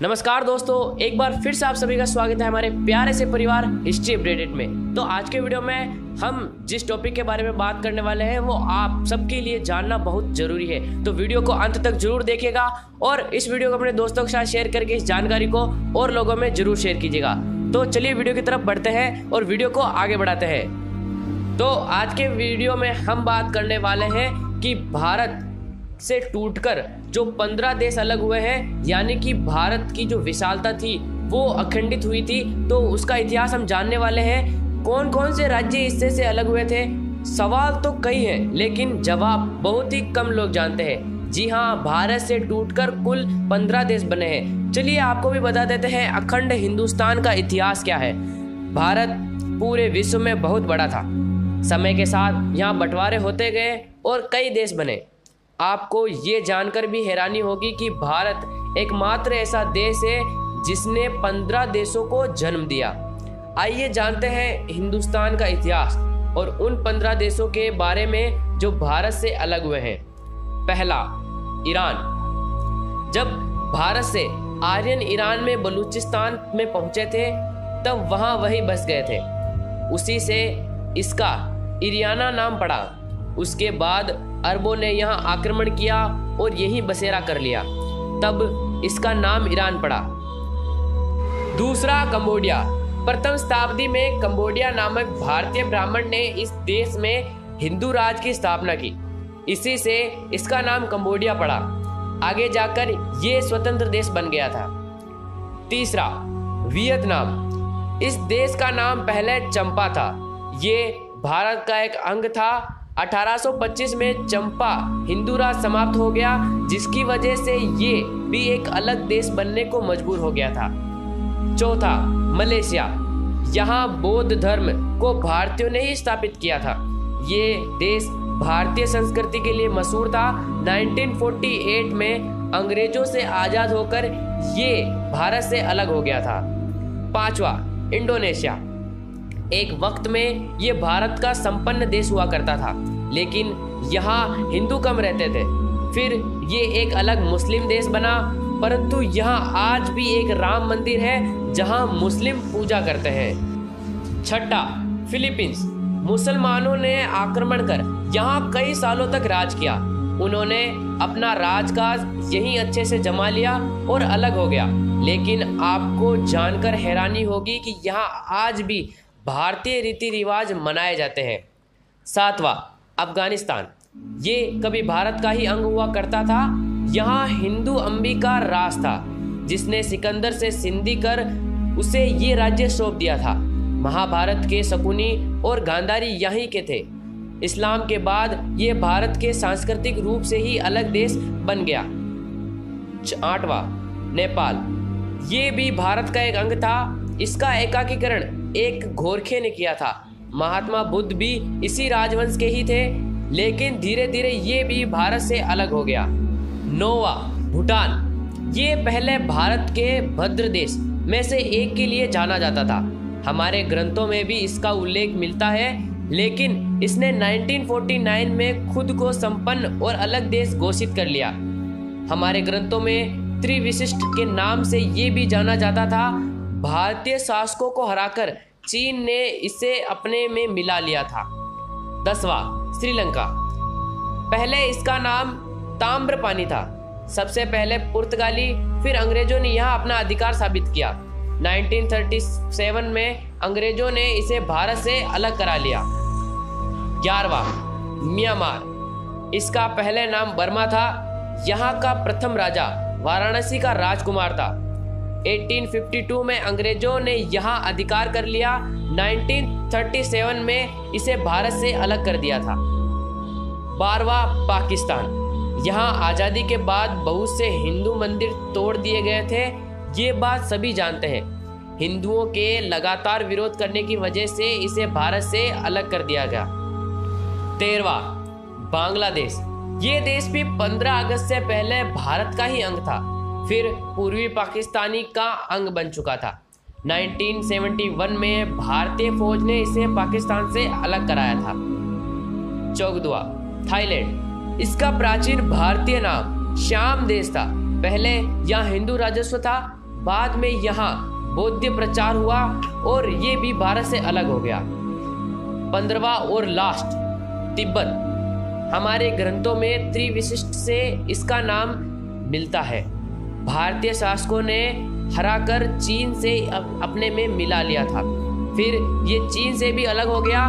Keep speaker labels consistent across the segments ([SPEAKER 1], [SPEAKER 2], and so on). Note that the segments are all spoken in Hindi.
[SPEAKER 1] नमस्कार दोस्तों, एक बार फिर से आप सभी का स्वागत है हमारे प्यारे से परिवार हिस्ट्री अपडेटेड में। तो आज के वीडियो में हम जिस टॉपिक के बारे में बात करने वाले हैं वो आप सबके लिए जानना बहुत जरूरी है। तो वीडियो को अंत तक जरूर देखिएगा और इस वीडियो को अपने दोस्तों के साथ शेयर करके इस जानकारी को और लोगों में जरूर शेयर कीजिएगा। तो चलिए वीडियो की तरफ बढ़ते हैं और वीडियो को आगे बढ़ाते हैं। तो आज के वीडियो में हम बात करने वाले हैं कि भारत से टूटकर जो 15 देश अलग हुए हैं, यानी कि भारत की जो विशालता थी वो अखंडित हुई थी, तो उसका इतिहास हम जानने वाले हैं। कौन कौन से राज्य इससे से अलग हुए थे? सवाल तो कई हैं लेकिन जवाब बहुत ही कम लोग जानते हैं। जी हाँ, भारत से टूटकर कुल 15 देश बने हैं। चलिए आपको भी बता देते हैं अखंड हिंदुस्तान का इतिहास क्या है। भारत पूरे विश्व में बहुत बड़ा था। समय के साथ यहाँ बंटवारे होते गए और कई देश बने। आपको ये जानकर भी हैरानी होगी कि भारत एकमात्र ऐसा देश है जिसने 15 देशों को जन्म दिया। आइए जानते हैं हिंदुस्तान का इतिहास और उन 15 देशों के बारे में जो भारत से अलग हुए हैं। पहला, ईरान। जब भारत से आर्यन ईरान में बलूचिस्तान में पहुंचे थे तब वहां वही बस गए थे। उसी से इसका इरियाना नाम पड़ा। उसके बाद अरबों ने यहाँ आक्रमण किया और यहीं बसेरा कर लिया, तब इसका नाम ईरान पड़ा। दूसरा, कंबोडिया। प्रथम शताब्दी में कंबोडिया नामक भारतीय ब्राह्मण ने इस देश में हिंदू राज की स्थापना की। इसी से इसका नाम कंबोडिया पड़ा। आगे जाकर ये स्वतंत्र देश बन गया था। तीसरा, वियतनाम। इस देश का नाम पहले चंपा था। ये भारत का एक अंग था। 1825 में चंपा हिंदू राज समाप्त हो गया, जिसकी वजह से ये भी एक अलग देश बनने को मजबूर हो गया था। चौथा, मलेशिया। यहाँ बौद्ध धर्म को भारतीयों ने ही स्थापित किया था। ये देश भारतीय संस्कृति के लिए मशहूर था। 1948 में अंग्रेजों से आजाद होकर ये भारत से अलग हो गया था। पांचवा, इंडोनेशिया। एक वक्त में ये भारत का संपन्न देश हुआ करता था, लेकिन यहाँ हिंदू कम रहते थे। फिर ये एक अलग मुस्लिम देश बना, परंतु यहाँ आज भी एक राम मंदिर है जहाँ मुस्लिम पूजा करते हैं। छठा, फिलीपींस। मुसलमानों ने आक्रमण कर यहाँ कई सालों तक राज किया। उन्होंने अपना राजकाज यहीं अच्छे से जमा लिया और अलग हो गया। लेकिन आपको जानकर हैरानी होगी कि यहाँ आज भी भारतीय रीति रिवाज मनाए जाते हैं। सातवां, अफगानिस्तान। ये कभी भारत का ही अंग हुआ करता था। यहाँ हिंदू अंबिका राज था, जिसने सिकंदर से संधि कर उसे ये राज्य सौंप दिया था। महाभारत के शकुनी और गांधारी यहीं के थे। इस्लाम के बाद ये भारत के सांस्कृतिक रूप से ही अलग देश बन गया। आठवां, नेपाल। ये भी भारत का एक अंग था। इसका एकाकीकरण एक गोरखे ने किया था। महात्मा बुद्ध भी इसी राजवंश के ही थे, लेकिन धीरे धीरे ये भी भारत से अलग हो गया। नौवां, भूटान। ये पहले भारत के भद्र देश में से एक के लिए जाना जाता था। हमारे ग्रंथों में भी इसका उल्लेख मिलता है, लेकिन इसने 1949 में खुद को संपन्न और अलग देश घोषित कर लिया। हमारे ग्रंथों में त्रिविशिष्ट के नाम से ये भी जाना जाता था। भारतीय शासकों को हराकर चीन ने इसे अपने में मिला लिया था। 10वां, श्रीलंका। पहले इसका नाम ताम्रपानी था। सबसे पहले पुर्तगाली फिर अंग्रेजों ने यहाँ अपना अधिकार साबित किया। 1937 में अंग्रेजों ने इसे भारत से अलग करा लिया। 11वां, म्यांमार। इसका पहले नाम बर्मा था। यहाँ का प्रथम राजा वाराणसी का राजकुमार था। 1852 में अंग्रेजों ने यहाँ अधिकार कर लिया। 1937 में इसे भारत से अलग कर दिया था। 12वां, पाकिस्तान। यहाँ आज़ादी के बाद बहुत से हिंदू मंदिर तोड़ दिए गए थे। ये बात सभी जानते हैं। हिंदुओं के लगातार विरोध करने की वजह से इसे भारत से अलग कर दिया गया। 13वां, बांग्लादेश। ये देश भी 15 अगस्त से पहले भारत का ही अंग था, फिर पूर्वी पाकिस्तानी का अंग बन चुका था। 1971 में भारतीय फौज ने इसे पाकिस्तान से अलग कराया था। 14वां, थाईलैंड। इसका प्राचीन भारतीय नाम श्याम देश था। पहले यहाँ हिंदू राजस्व था। बाद में यहाँ बौद्ध प्रचार हुआ और ये भी भारत से अलग हो गया। 15वां और लास्ट तिब्बत। हमारे ग्रंथों में त्रिविशिष्ट से इसका नाम मिलता है। भारतीय शासकों ने हराकर चीन से अपने में मिला लिया था, फिर ये चीन से भी अलग हो गया।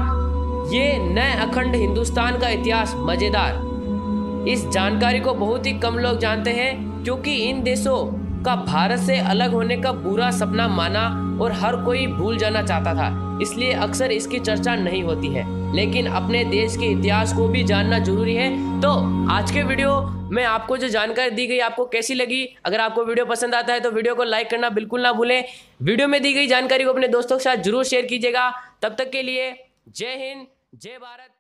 [SPEAKER 1] ये नए अखंड हिंदुस्तान का इतिहास मजेदार। इस जानकारी को बहुत ही कम लोग जानते हैं, क्योंकि इन देशों का भारत से अलग होने का बुरा सपना माना और हर कोई भूल जाना चाहता था, इसलिए अक्सर इसकी चर्चा नहीं होती है। लेकिन अपने देश के इतिहास को भी जानना जरूरी है। तो आज के वीडियो में आपको जो जानकारी दी गई आपको कैसी लगी? अगर आपको वीडियो पसंद आता है तो वीडियो को लाइक करना बिल्कुल ना भूलें। वीडियो में दी गई जानकारी को अपने दोस्तों के साथ जरूर शेयर कीजिएगा। तब तक के लिए जय हिंद, जय भारत।